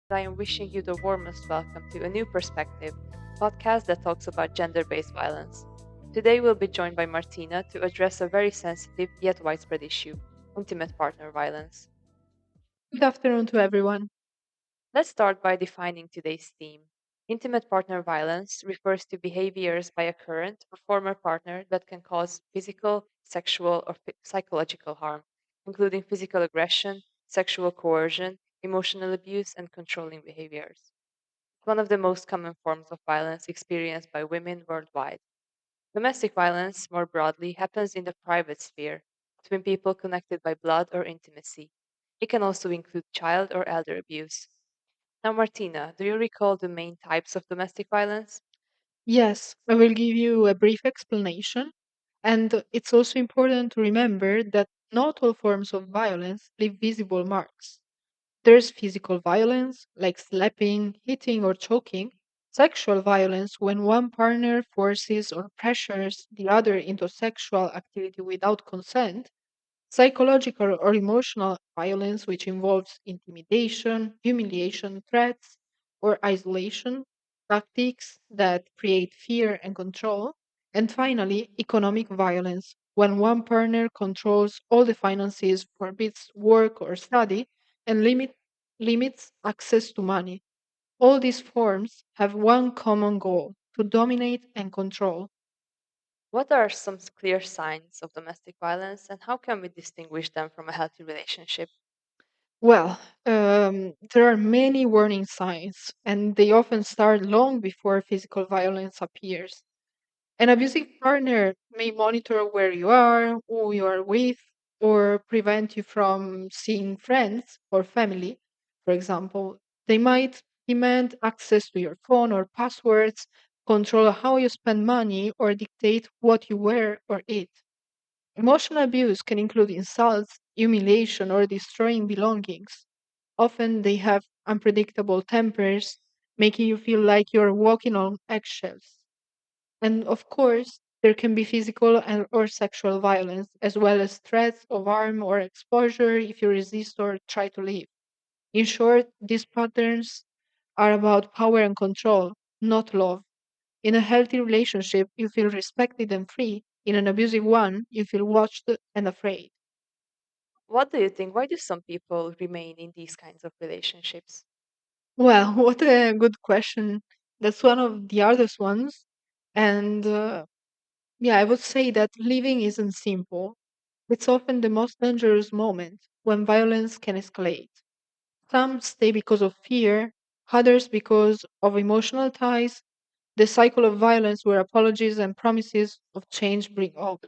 I am wishing you the warmest welcome to A New Perspective, podcast that talks about gender based violence. Today we'll be joined by Martina to address a very sensitive yet widespread issue intimate partner violence. Good afternoon to everyone. Let's start by defining today's theme. Intimate partner violence refers to behaviors by a current or former partner that can cause physical, sexual, or psychological harm, including physical aggression, sexual coercion, emotional abuse, and controlling behaviors. One of the most common forms of violence experienced by women worldwide. Domestic violence, more broadly, happens in the private sphere between people connected by blood or intimacy. It can also include child or elder abuse. Now, Martina, do you recall the main types of domestic violence? Yes, I will give you a brief explanation. And it's also important to remember that not all forms of violence leave visible marks. There's physical violence, like slapping, hitting, or choking, sexual violence when one partner forces or pressures the other into sexual activity without consent, psychological or emotional violence, which involves intimidation, humiliation, threats, or isolation, tactics that create fear and control. And finally, economic violence, when one partner controls all the finances, forbids work or study, and limits access to money. All these forms have one common goal to dominate and control. What are some clear signs of domestic violence, and how can we distinguish them from a healthy relationship? Well, there are many warning signs, and they often start long before physical violence appears. An abusive partner may monitor where you are, who you are with, or prevent you from seeing friends or family. For example, they might demand access to your phone or passwords, control how you spend money, or dictate what you wear or eat. Emotional abuse can include insults, humiliation, or destroying belongings. Often they have unpredictable tempers, making you feel like you're walking on eggshells. And of course, there can be physical and or sexual violence, as well as threats of harm or exposure if you resist or try to leave. In short, these patterns are about power and control, not love. In a healthy relationship, you feel respected and free. In an abusive one, you feel watched and afraid. What do you think? Why do some people remain in these kinds of relationships? Well, what a good question. That's one of the hardest ones. And yeah, I would say that living isn't simple. It's often the most dangerous moment when violence can escalate. Some stay because of fear, others because of emotional ties, the cycle of violence where apologies and promises of change bring hope.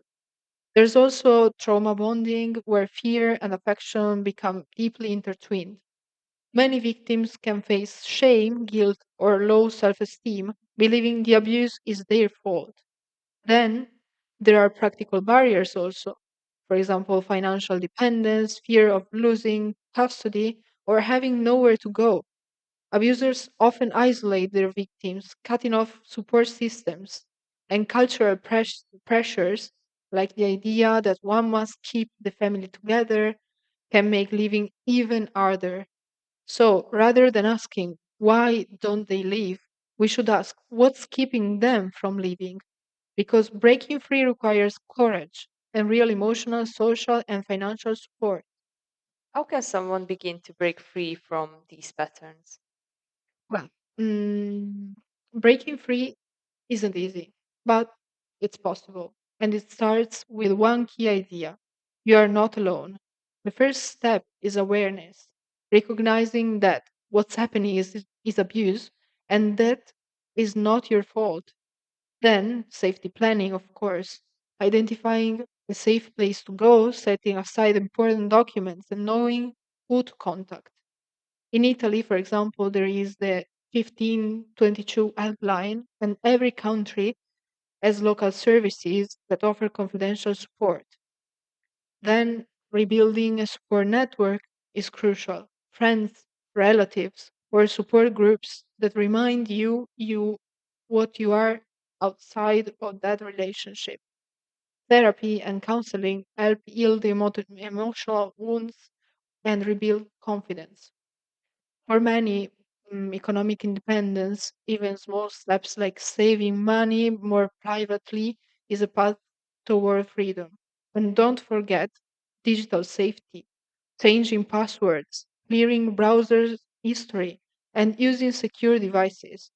There's also trauma bonding where fear and affection become deeply intertwined. Many victims can face shame, guilt, or low self esteem, believing the abuse is their fault. Then there are practical barriers also. For example, financial dependence, fear of losing custody, or having nowhere to go. Abusers often isolate their victims, cutting off support systems, and cultural pressures, like the idea that one must keep the family together, can make living even harder. So rather than asking, why don't they leave? We should ask, what's keeping them from leaving? Because breaking free requires courage and real emotional, social, and financial support. How can someone begin to break free from these patterns? Well, mm, breaking free isn't easy, but it's possible. And it starts with one key idea: you are not alone. The first step is awareness, recognizing that what's happening is abuse and that is not your fault. Then, safety planning, of course, identifying a safe place to go, setting aside important documents, and knowing who to contact. In Italy, for example, there is the 1522 helpline, and every country has local services that offer confidential support. Then, rebuilding a support network is crucial. Friends, relatives, or support groups that remind you what you are outside of that relationship. Therapy and counseling help heal the emotional wounds and rebuild confidence. For many, economic independence, even small steps like saving money more privately is a path toward freedom. And don't forget digital safety, changing passwords, clearing browser history, and using secure devices.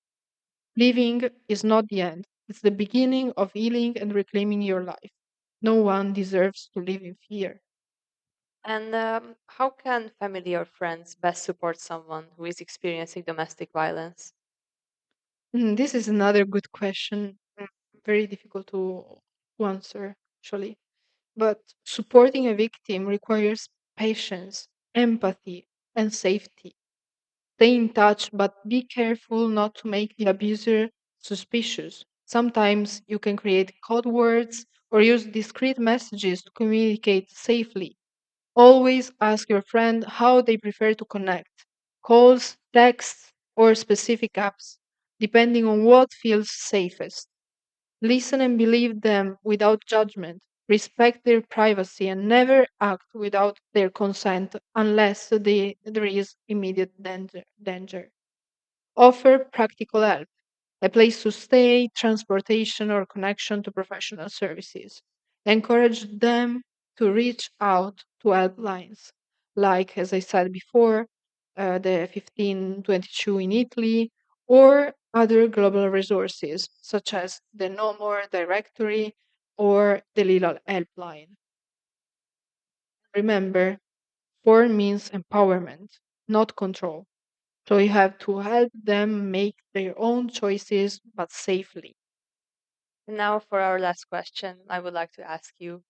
Living is not the end, it's the beginning of healing and reclaiming your life. No one deserves to live in fear. And how can family or friends best support someone who is experiencing domestic violence? This is another good question. Very difficult to answer, actually. But supporting a victim requires patience, empathy, and safety. Stay in touch, but be careful not to make the abuser suspicious. Sometimes you can create code words or use discreet messages to communicate safely. Always ask your friend how they prefer to connect calls, texts, or specific apps, depending on what feels safest. Listen and believe them without judgment. Respect their privacy and never act without their consent unless there is immediate danger. Offer practical help, a place to stay, transportation, or connection to professional services. Encourage them to reach out to helplines, like, as I said before, the 1522 in Italy, or other global resources, such as the No More directory or the Legal Helpline. Remember, form means empowerment, not control. So you have to help them make their own choices, but safely. And now, for our last question, I would like to ask you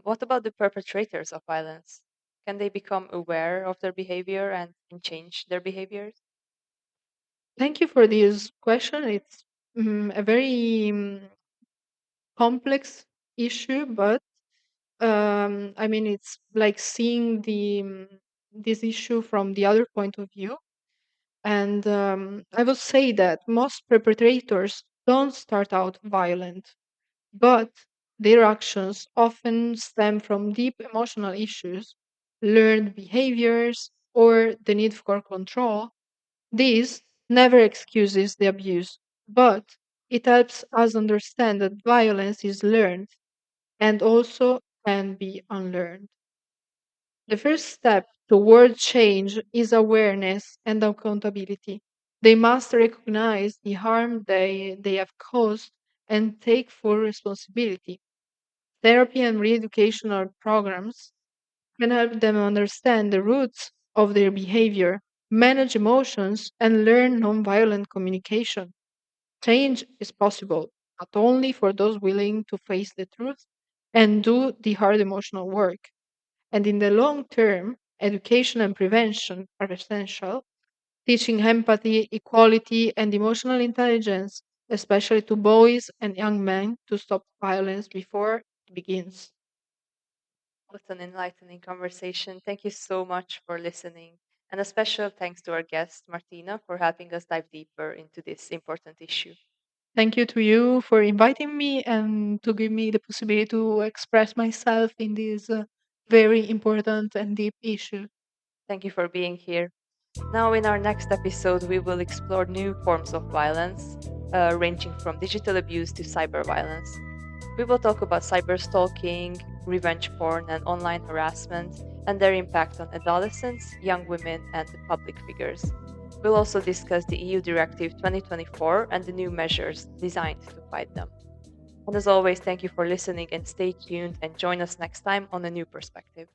what about the perpetrators of violence? Can they become aware of their behavior and change their behaviors? Thank you for this question. It's a very complex issue, but I mean, it's like seeing this issue from the other point of view. And I would say that most perpetrators don't start out violent, but their actions often stem from deep emotional issues, learned behaviors, or the need for control. This never excuses the abuse, but it helps us understand that violence is learned and also can be unlearned. The first step toward change is awareness and accountability. They must recognize the harm they have caused and take full responsibility. Therapy and re-educational programs can help them understand the roots of their behavior, manage emotions, and learn nonviolent communication. Change is possible, but only for those willing to face the truth and do the hard emotional work. And in the long term, education and prevention are essential, teaching empathy, equality, and emotional intelligence, especially to boys and young men, to stop violence before it begins. What an enlightening conversation. Thank you so much for listening. And a special thanks to our guest, Martina, for helping us dive deeper into this important issue. Thank you to you for inviting me and to give me the possibility to express myself in this very important and deep issue. Thank you for being here. Now, in our next episode, we will explore new forms of violence, ranging from digital abuse to cyber violence. We will talk about cyber stalking, revenge porn, and online harassment, and their impact on adolescents, young women, and public figures. We'll also discuss the EU Directive 2024 and the new measures designed to fight them. And as always, thank you for listening and stay tuned and join us next time on A New Perspective.